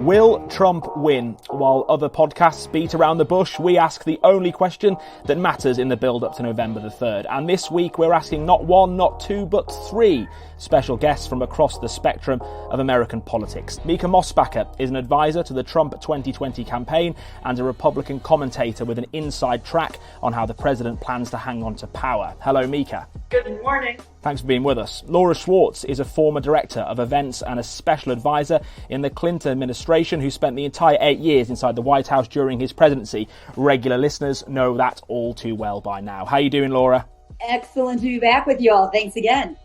Will Trump win? While other podcasts beat around the bush, we ask the only question that matters in the build-up to November the 3rd. And this week we're asking not one, not two, but three special guests from across the spectrum of American politics. Mica Mosbacher is an advisor to the Trump 2020 campaign and a Republican commentator with an inside track on how the president plans to hang on to power. Hello, Mica. Good morning. Thanks for being with us. Laura Schwartz is a former director of events and a special advisor in the Clinton administration who spent the entire 8 years inside the White House during his presidency. Regular listeners know that all too well by now. How are you doing, Laura? Excellent to be back with you all. Thanks again.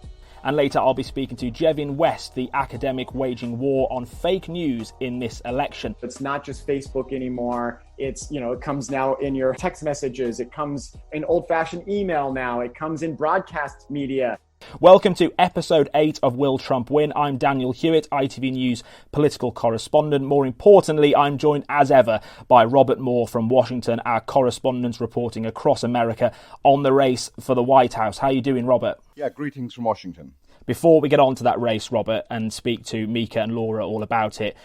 And later I'll be speaking to Jevin West, the academic waging war on fake news in this election. It's not just Facebook anymore. It comes now in your text messages. It comes in old-fashioned email now. It comes in broadcast media. Welcome to episode 8 of Will Trump Win? I'm Daniel Hewitt, ITV News political correspondent. More importantly, I'm joined as ever by Robert Moore from Washington, our correspondent reporting across America on the race for the White House. How are you doing, Robert? Yeah, greetings from Washington. Before we get on to that race, Robert, and speak to Mica and Laura all about it,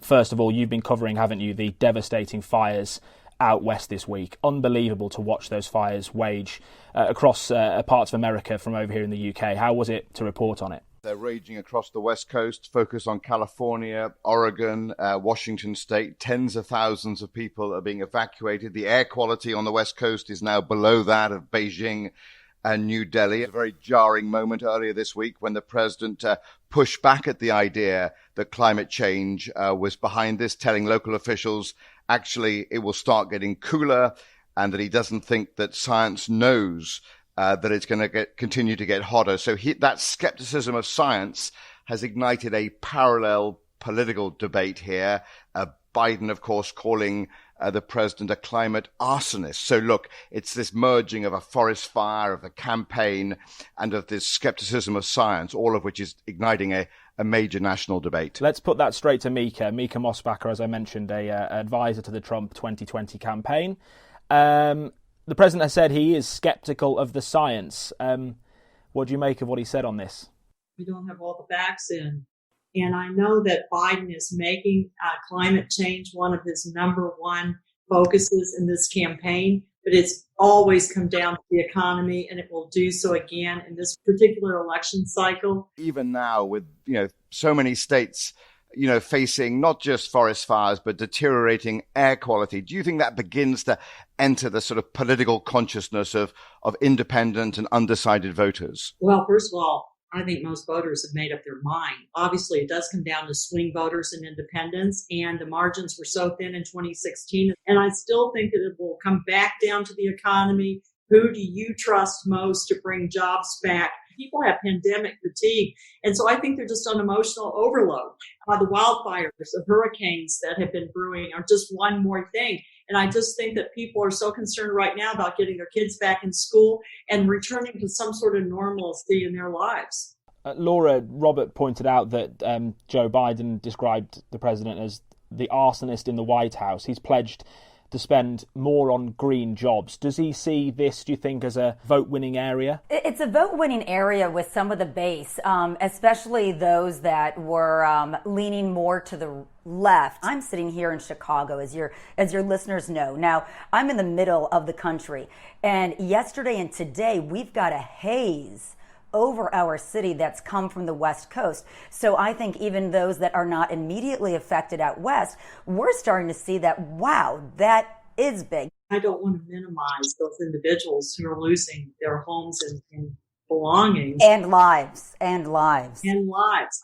first of all, you've been covering, haven't you, the devastating fires out west this week. Unbelievable to watch those fires wage across parts of America from over here in the UK. How was it to report on it? They're raging across the West Coast, focus on California, Oregon, Washington State. Tens of thousands of people are being evacuated. The air quality on the West Coast is now below that of Beijing and New Delhi. A very jarring moment earlier this week when the president pushed back at the idea that climate change was behind this, telling local officials actually it will start getting cooler and that he doesn't think that science knows that it's going to continue to get hotter. So that skepticism of science has ignited a parallel political debate here. Biden, of course, calling the president a climate arsonist. So look, it's this merging of a forest fire, of the campaign, and of this skepticism of science, all of which is igniting a major national debate. Let's put that straight to Mica. Mica Mosbacher, as I mentioned, a advisor to the Trump 2020 campaign. The president has said he is skeptical of the science. What do you make of what he said on this? We don't have all the facts in. And I know that Biden is making climate change one of his number one focuses in this campaign, but it's always come down to the economy, and it will do so again in this particular election cycle. Even now with, so many states, facing not just forest fires, but deteriorating air quality, do you think that begins to enter the sort of political consciousness of independent and undecided voters? Well, first of all, I think most voters have made up their mind. Obviously, it does come down to swing voters and independents, and the margins were so thin in 2016. And I still think that it will come back down to the economy. Who do you trust most to bring jobs back? People have pandemic fatigue. And so I think they're just on emotional overload. The wildfires, the hurricanes that have been brewing are just one more thing. And I just think that people are so concerned right now about getting their kids back in school and returning to some sort of normalcy in their lives. Laura, Robert pointed out that Joe Biden described the president as the arsonist in the White House. He's pledged to spend more on green jobs. Does he see this, do you think, as a vote-winning area? It's a vote-winning area with some of the base, especially those that were leaning more to the left. I'm sitting here in Chicago, as your listeners know. Now, I'm in the middle of the country, and yesterday and today, we've got a haze over our city that's come from the West Coast. So I think even those that are not immediately affected out west, we're starting to see that, wow, that is big. I don't want to minimize those individuals who are losing their homes and belongings. And lives. I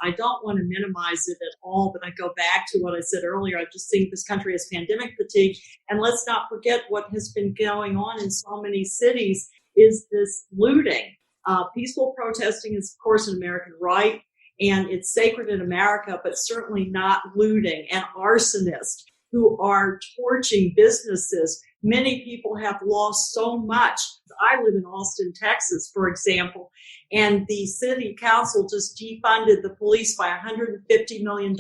don't want to minimize it at all, but I go back to what I said earlier. I just think this country has pandemic fatigue. And let's not forget what has been going on in so many cities is this looting. Peaceful protesting is, of course, an American right, and it's sacred in America, but certainly not looting and arsonists who are torching businesses. Many people have lost so much. I live in Austin, Texas, for example, and the city council just defunded the police by $150 million.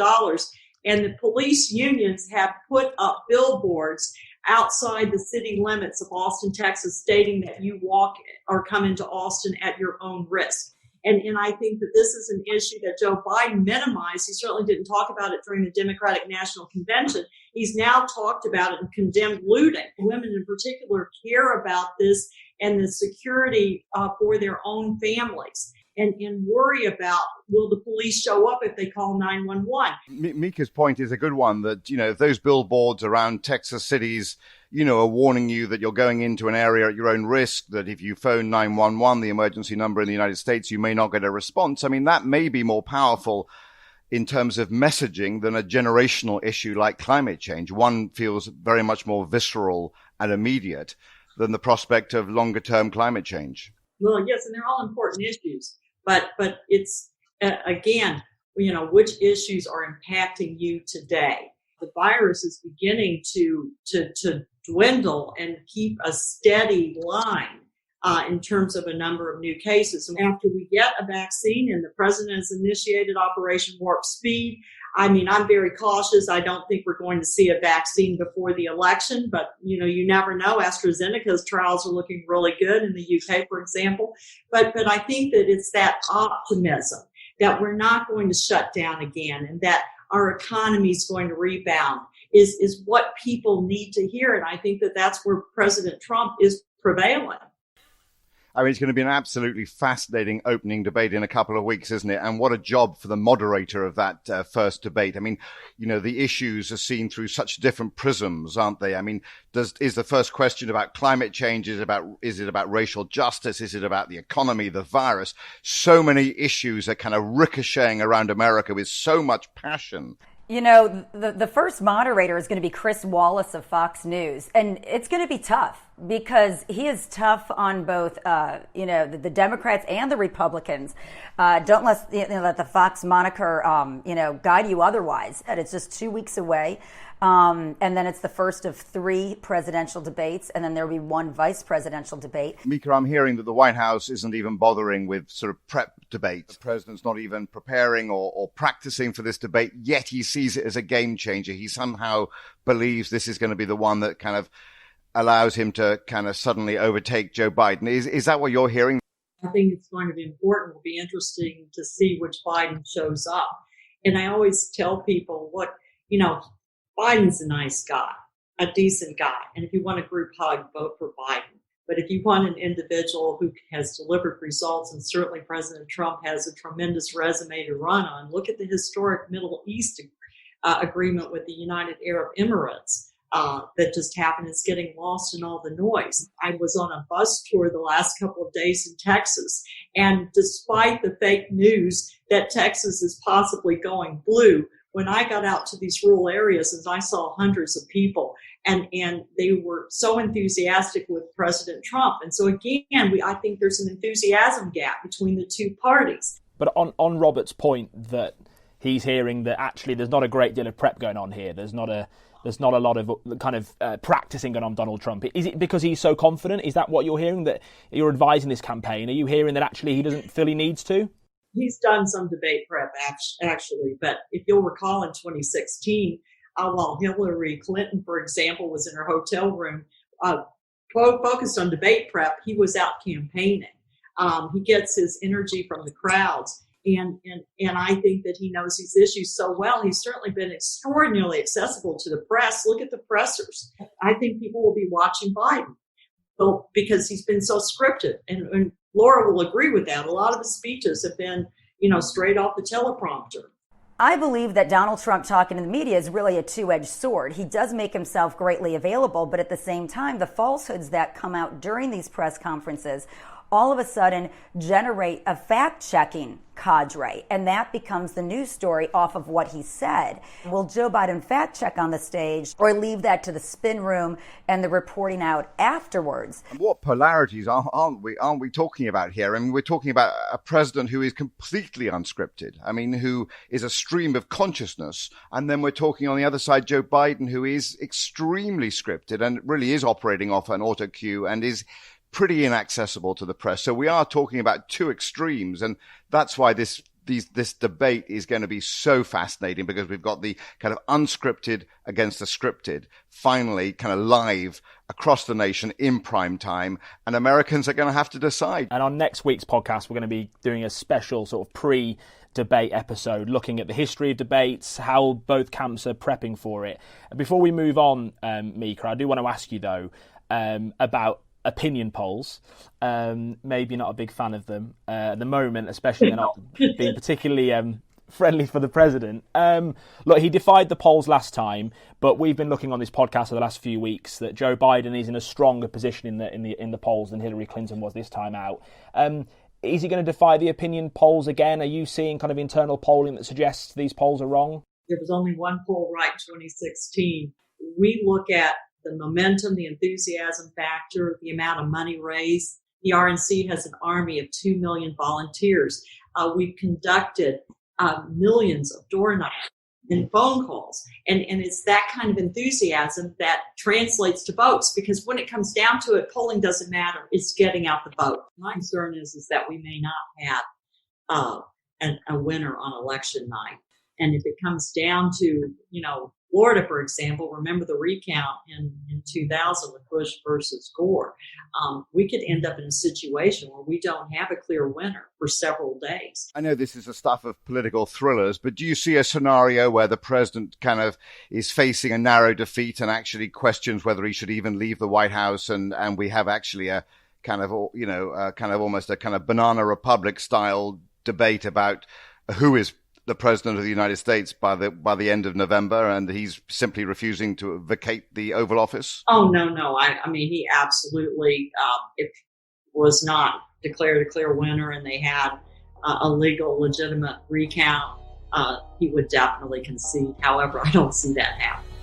And the police unions have put up billboards outside the city limits of Austin, Texas, stating that you walk or come into Austin at your own risk. And I think that this is an issue that Joe Biden minimized. He certainly didn't talk about it during the Democratic National Convention. He's now talked about it and condemned looting. Women in particular care about this and the security for their own families. And worry about, will the police show up if they call 911? Mica's point is a good one, that, if those billboards around Texas cities, are warning you that you're going into an area at your own risk, that if you phone 911, the emergency number in the United States, you may not get a response. I mean, that may be more powerful in terms of messaging than a generational issue like climate change. One feels very much more visceral and immediate than the prospect of longer term climate change. Well, yes, and they're all important issues. But it's, again, which issues are impacting you today? The virus is beginning to dwindle and keep a steady line in terms of a number of new cases. And after we get a vaccine, and the president has initiated Operation Warp Speed, I mean, I'm very cautious. I don't think we're going to see a vaccine before the election, but, you never know. AstraZeneca's trials are looking really good in the UK, for example. But I think that it's that optimism that we're not going to shut down again and that our economy is going to rebound is what people need to hear. And I think that that's where President Trump is prevailing. I mean, it's going to be an absolutely fascinating opening debate in a couple of weeks, isn't it? And what a job for the moderator of that first debate. I mean, the issues are seen through such different prisms, aren't they? I mean, is the first question about climate change? Is it about racial justice? Is it about the economy, the virus? So many issues are kind of ricocheting around America with so much passion. The first moderator is going to be Chris Wallace of Fox News, and it's going to be tough because he is tough on both, the Democrats and the Republicans. Don't let the Fox moniker, guide you otherwise. And it's just 2 weeks away. And then it's the first of 3 presidential debates, and then there will be 1 vice presidential debate. Mica, I'm hearing that the White House isn't even bothering with sort of prep debate. The president's not even preparing or practicing for this debate, yet he sees it as a game changer. He somehow believes this is going to be the one that kind of allows him to kind of suddenly overtake Joe Biden. Is that what you're hearing? I think it's going to be important. It'll be interesting to see which Biden shows up. And I always tell people, Biden's a nice guy, a decent guy. And if you want a group hug, vote for Biden. But if you want an individual who has delivered results, and certainly President Trump has a tremendous resume to run on, look at the historic Middle East agreement with the United Arab Emirates that just happened. It's getting lost in all the noise. I was on a bus tour the last couple of days in Texas, and despite the fake news that Texas is possibly going blue, when I got out to these rural areas and I saw hundreds of people and they were so enthusiastic with President Trump. And so again, I think there's an enthusiasm gap between the two parties. But on Robert's point that he's hearing that actually there's not a great deal of prep going on here. There's not a lot of kind of practicing going on Donald Trump. Is it because he's so confident? Is that what you're hearing, that you're advising this campaign? Are you hearing that actually he doesn't feel he needs to? He's done some debate prep, actually. But if you'll recall in 2016, while Hillary Clinton, for example, was in her hotel room focused on debate prep, he was out campaigning. He gets his energy from the crowds. And I think that he knows these issues so well. He's certainly been extraordinarily accessible to the press. Look at the pressers. I think people will be watching Biden because he's been so scripted. And Laura will agree with that. A lot of the speeches have been, straight off the teleprompter. I believe that Donald Trump talking to the media is really a two-edged sword. He does make himself greatly available, but at the same time, the falsehoods that come out during these press conferences all of a sudden generate a fact-checking cadre, and that becomes the news story off of what he said. Will Joe Biden fact-check on the stage or leave that to the spin room and the reporting out afterwards? What polarities aren't we talking about here? I mean, we're talking about a president who is completely unscripted. I mean, who is a stream of consciousness. And then we're talking on the other side, Joe Biden, who is extremely scripted and really is operating off an auto cue and is pretty inaccessible to the press. So we are talking about two extremes, and that's why this this debate is going to be so fascinating because we've got the kind of unscripted against the scripted, finally kind of live across the nation in prime time, and Americans are going to have to decide. And on next week's podcast, we're going to be doing a special sort of pre-debate episode, looking at the history of debates, how both camps are prepping for it. Before we move on, Mica, I do want to ask you, though, about opinion polls. Maybe not a big fan of them at the moment, especially they're not being particularly friendly for the president. Look, he defied the polls last time, but we've been looking on this podcast for the last few weeks that Joe Biden is in a stronger position in the polls than Hillary Clinton was this time out. Is he going to defy the opinion polls again? Are you seeing kind of internal polling that suggests these polls are wrong? There was only one poll right in 2016. We look at the momentum, the enthusiasm factor, the amount of money raised. The RNC has an army of 2 million volunteers. We've conducted millions of door knocks and phone calls. And it's that kind of enthusiasm that translates to votes, because when it comes down to it, polling doesn't matter. It's getting out the vote. My concern is that we may not have a winner on election night. And if it comes down to, Florida, for example, remember the recount in 2000 with Bush versus Gore. We could end up in a situation where we don't have a clear winner for several days. I know this is the stuff of political thrillers, but do you see a scenario where the president kind of is facing a narrow defeat and actually questions whether he should even leave the White House, and we have actually a kind of, almost a kind of banana republic style debate about who is the president of the United States by the end of November, and he's simply refusing to vacate the Oval Office? Oh, no. I mean, he absolutely, it was not declared a clear winner and they had a legal, legitimate recount, he would definitely concede. However, I don't see that happening.